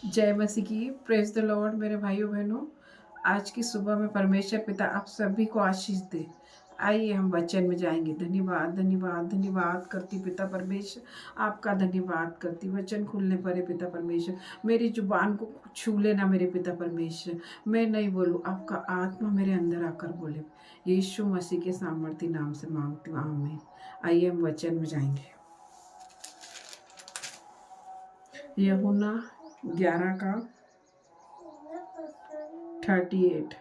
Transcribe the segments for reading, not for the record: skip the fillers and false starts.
जय मसीह की। Praise the Lord. मेरे भाइयों बहनों, आज की सुबह में परमेश्वर पिता आप सभी को आशीष दे। आइए हम वचन में जाएंगे। धन्यवाद धन्यवाद धन्यवाद करती पिता परमेश्वर, आपका धन्यवाद करती। वचन खुलने पर है पिता परमेश्वर, मेरी जुबान को छू लेना मेरे पिता परमेश्वर। मैं नहीं बोलूँ, आपका आत्मा मेरे अंदर आकर बोले। यीशु मसीह के सामर्थ्य नाम से मांगती हूँ, आमीन। आइए हम वचन में जाएंगे। यूहन्ना 11 का 38।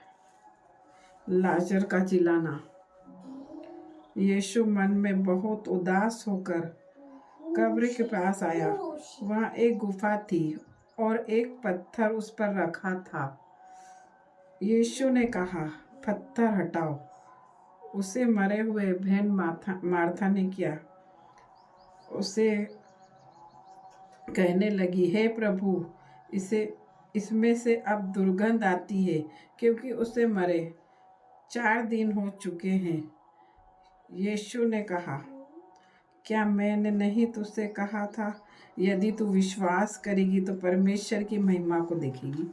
लाजर का चिल्लाना। यीशु मन में बहुत उदास होकर कब्र के पास आया। वहाँ एक गुफा थी और एक पत्थर उस पर रखा था। यीशु ने कहा, पत्थर हटाओ। उसे मरे हुए बहन मार्था ने किया। उसे कहने लगी, हे प्रभु, इसमें से अब दुर्गंध आती है, क्योंकि उसे मरे 4 दिन हो चुके हैं। यीशु ने कहा, क्या मैंने नहीं तुझसे कहा था, यदि तू विश्वास करेगी तो परमेश्वर की महिमा को देखेगी।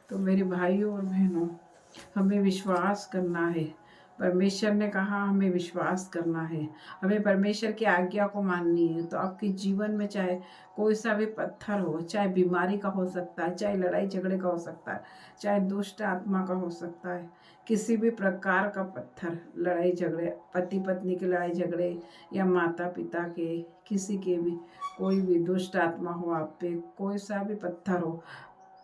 तो मेरे भाइयों और बहनों, हमें विश्वास करना है। परमेश्वर ने कहा हमें विश्वास करना है, हमें परमेश्वर की आज्ञा को माननी है। तो आपके जीवन में चाहे कोई सा भी पत्थर हो, चाहे बीमारी का हो सकता है, चाहे लड़ाई झगड़े का हो सकता है, चाहे दुष्ट आत्मा का हो सकता है, किसी भी प्रकार का पत्थर, लड़ाई झगड़े, पति पत्नी के लड़ाई झगड़े, या माता पिता के, किसी के भी, कोई भी दुष्ट आत्मा हो आप पे, कोई सा भी पत्थर हो,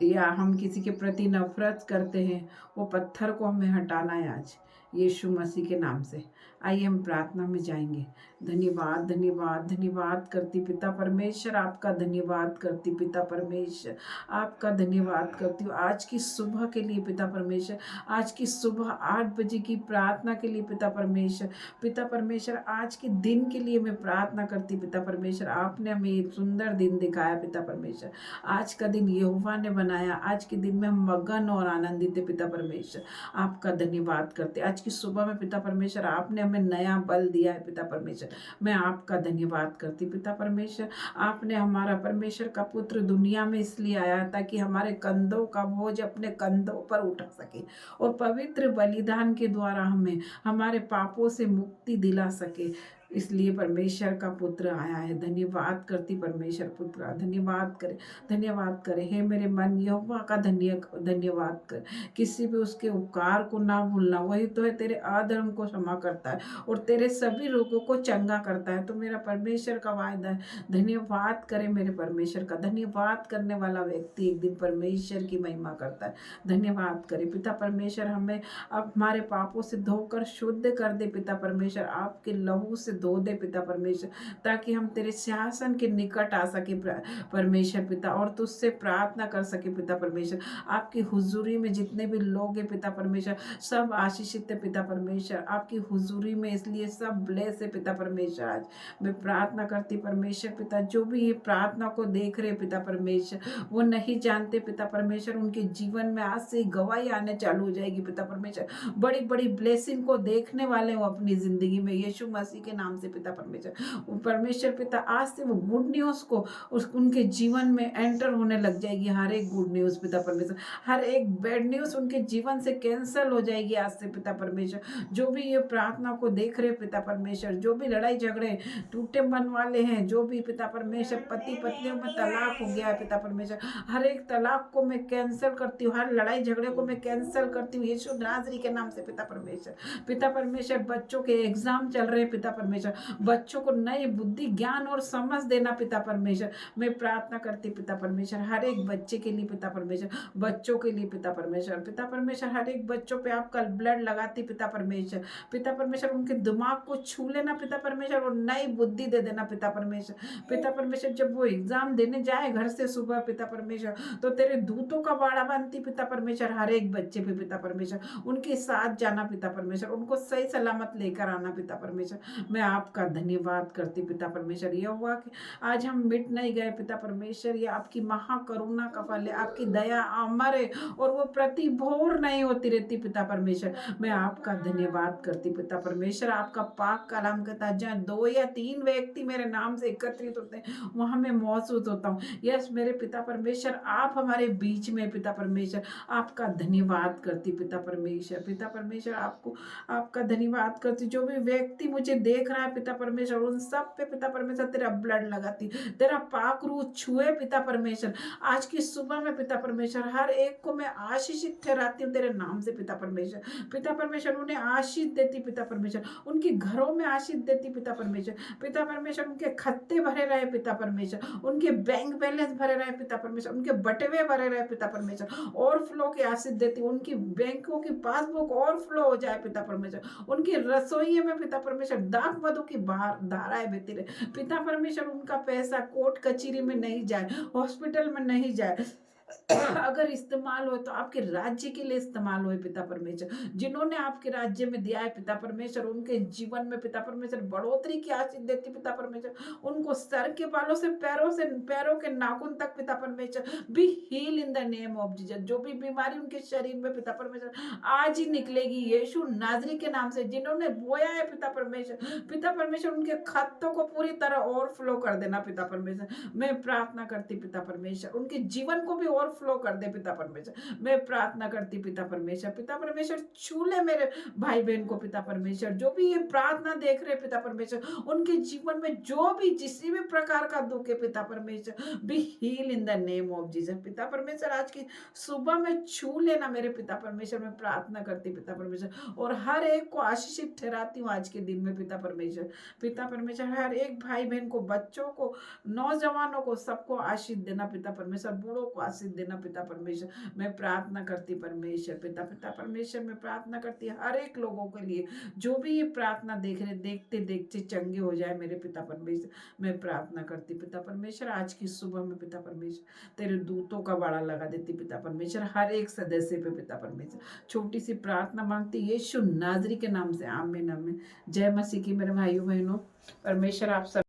या हम किसी के प्रति नफरत करते हैं, वो पत्थर को हमें हटाना है आज यीशु मसीह के नाम से। आइए हम प्रार्थना में जाएंगे। धन्यवाद धन्यवाद धन्यवाद करती पिता परमेश्वर, आपका धन्यवाद करती पिता परमेश्वर, आपका धन्यवाद करती हूँ आज की सुबह के लिए पिता परमेश्वर, आज की सुबह 8 बजे की प्रार्थना के लिए पिता परमेश्वर। पिता परमेश्वर, आज के दिन के लिए मैं प्रार्थना करती पिता परमेश्वर। आपने हमें एक सुंदर दिन दिखाया पिता परमेश्वर। आज का दिन यहोवा ने बनाया, आज के दिन में हम मगन और आनंदित है पिता परमेश्वर। आपका धन्यवाद करते। आज की सुबह में पिता परमेश्वर आपने हमें नया बल दिया है पिता परमेश्वर, मैं आपका धन्यवाद करती पिता परमेश्वर। आपने हमारा परमेश्वर का पुत्र दुनिया में इसलिए आया ताकि हमारे कंधों का बोझ अपने कंधों पर उठा सके और पवित्र बलिदान के द्वारा हमें हमारे पापों से मुक्ति दिला सके। इसलिए परमेश्वर का पुत्र आया है। धन्यवाद करती परमेश्वर पुत्र, धन्यवाद करे। हे मेरे मन, यहोवा का धन्यवाद कर। किसी भी उसके उपकार को ना भूलना, वही तो है तेरे अधर्म को क्षमा करता है और तेरे सभी रोगों को चंगा करता है। तो मेरा परमेश्वर का वायदा है। धन्यवाद करे मेरे परमेश्वर का। धन्यवाद करने वाला व्यक्ति एक दिन परमेश्वर की महिमा करता है। धन्यवाद करे पिता परमेश्वर। हमें अब हमारे पापों से धोकर शुद्ध कर दे पिता परमेश्वर, आपके लहू से धो दे पिता परमेश्वर, ताकि हम तेरे सिंहासन के निकट आ सके परमेश्वर पिता, और तुझसे प्रार्थना कर सके पिता परमेश्वर। आपकी हुजूरी में जितने भी लोग हैं पिता परमेश्वर, सब आशीषित है पिता परमेश्वर आपकी हुजूरी में, इसलिए सब ब्लेस है पिता परमेश्वर। आज मैं प्रार्थना करती परमेश्वर पिता, जो भी ये प्रार्थना को देख रहे पिता परमेश्वर, वो नहीं जानते पिता परमेश्वर, उनके जीवन में आज से गवाही आने चालू हो जाएगी पिता परमेश्वर। बड़ी बड़ी ब्लेसिंग को देखने वाले हो अपनी जिंदगी में यीशु मसीह के नाम से पिता परमेश्वर। परमेश्वर पिता, आज से वो गुड न्यूज को उनके जीवन में एंटर होने लग जाएगी। हर एक गुड न्यूज पिता परमेश्वर, हर एक बैड न्यूज उनके जीवन से कैंसिल हो जाएगी आज से पिता परमेश्वर। जो भी ये प्रार्थना को देख रहे पिता परमेश्वर, जो भी लड़ाई झगड़े, टूटे मन वाले हैं, जो भी पिता परमेश्वर पति पत्नियों में तलाक हो गया है पिता परमेश्वर, हर एक तलाक को मैं कैंसिल करती हूँ, हर लड़ाई झगड़े को मैं कैंसिल करती हूँ यीशु नाजरी के नाम से पिता परमेश्वर। पिता परमेश्वर, बच्चों के एग्जाम चल रहे पिता परमेश्वर, बच्चों को नई बुद्धि ज्ञान और समझ देना पिता परमेश्वर। मैं प्रार्थना करती पिता परमेश्वर, हर एक बच्चे के लिए पिता परमेश्वर, बच्चों के लिए पिता परमेश्वर, पिता परमेश्वर हर एक बच्चों पे आपका ब्लड लगाती पिता परमेश्वर। पिता परमेश्वर, उनके दिमाग को छू लेना पिता परमेश्वर और नई बुद्धि दे देना पिता परमेश्वर। पिता परमेश्वर, जब वो एग्जाम देने जाए घर से सुबह पिता परमेश्वर, तो तेरे दूतों का बाड़ा बनती पिता परमेश्वर हर एक बच्चे पे पिता परमेश्वर, उनके साथ जाना पिता परमेश्वर, उनको सही सलामत लेकर आना पिता परमेश्वर। मैं आपका धन्यवाद करती पिता परमेश्वर। यह हुआ कि आज हम मिट नहीं गए पिता परमेश्वर, ये आपकी महाकरुणा का फल है, आपकी दया अमर है और वो प्रति भोर नहीं होती रहती पिता परमेश्वर। मैं आपका धन्यवाद करती पिता परमेश्वर। आपका पाक कलाम कहता है जहाँ 2 या 3 व्यक्ति मेरे नाम से एकत्रित होते हैं वहां मैं मौजूद होता हूँ। यस मेरे पिता परमेश्वर, आप हमारे बीच में पिता परमेश्वर। आपका धन्यवाद करती पिता परमेश्वर। पिता परमेश्वर आपको आपका धन्यवाद करती। जो भी व्यक्ति मुझे देख रहा है पिता परमेश्वर, उन सब पे पिता परमेश्वर तेरा ब्लड लगाती, तेरा पाक रूह छुए पिता परमेश्वर। आज की सुबह में पिता परमेश्वर हर एक को मैं आशीषित ठहराती हूँ तेरे नाम से पिता परमेश्वर। पिता परमेश्वर उन्हें आशीष देती पिता परमेश्वर, उनके घरों में आशीष देती पिता परमेश्वर। पिता परमेश्वर उनके खत्ते भरे रहे पिता परमेश्वर, उनके बैंक बैलेंस भरे रहे पिता परमेश्वर, उनके बटवे भरे रहे पिता परमेश्वर। और फ्लो की आशीष देती, उनकी बैंकों की पासबुक और फ्लो हो जाए पिता परमेश्वर। उनकी रसोई में पिता परमेश्वर दाख मधु की धाराएं बहती रहे पिता परमेश्वर। उनका पैसा कोर्ट कचहरी में नहीं जाए, हॉस्पिटल में नहीं जाए, अगर इस्तेमाल हो तो आपके राज्य के लिए इस्तेमाल हो पिता परमेश्वर। जिन्होंने आपके राज्य में दिया है पिता परमेश्वर, उनके जीवन में पिता परमेश्वर बढ़ोतरी की आशीष देती पिता परमेश्वर। उनको सर के बालों से पैरों के नाखून तक पिता परमेश्वर be heal in the name of Jesus. जो भी बीमारी उनके शरीर में पिता परमेश्वर आज ही निकलेगी यीशु नाजरी के नाम से। जिन्होंने बोया है पिता परमेश्वर उनके खत्तों को पूरी तरह ओवरफ्लो कर देना पिता परमेश्वर। मैं प्रार्थना करती पिता परमेश्वर, उनके जीवन को भी ओवरफ्लो कर दे पिता परमेश्वर। मैं प्रार्थना करती पिता परमेश्वर। पिता परमेश्वर छू ले मेरे भाई बहन को पिता परमेश्वर, जो भी ये प्रार्थना देख रहे पिता परमेश्वर, उनके जीवन में जो भी जिस भी प्रकार का दुख है पिता परमेश्वर be heal in the name of Jesus. पिता परमेश्वर आज की सुबह में छू लेना मेरे पिता परमेश्वर। मैं प्रार्थना करती पिता परमेश्वर और हर एक को आशीषित ठहराती हूँ आज के दिन में पिता परमेश्वर। पिता परमेश्वर हर एक भाई बहन को, बच्चों को, नौजवानों को, सबको आशीष देना पिता परमेश्वर, बूढ़ों को आशीष देना पिता परमेश्वर। मैं प्रार्थना करती परमेश्वर पिता परमेश्वर। मैं प्रार्थना करती हर एक लोगों के लिए जो भी ये प्रार्थना देख रहे, देखते देखते चंगे हो जाए मेरे पिता परमेश्वर। मैं प्रार्थना करती पिता परमेश्वर आज की सुबह में पिता परमेश्वर तेरे दूतों का बाड़ा लगा देती पिता परमेश्वर हर एक सदस्य पे पिता परमेश्वर। छोटी सी प्रार्थना मांगती यीशु नाजरी के नाम से, आमीन आमीन। जय मसीह की मेरे भाइयों बहनों। परमेश्वर आप सब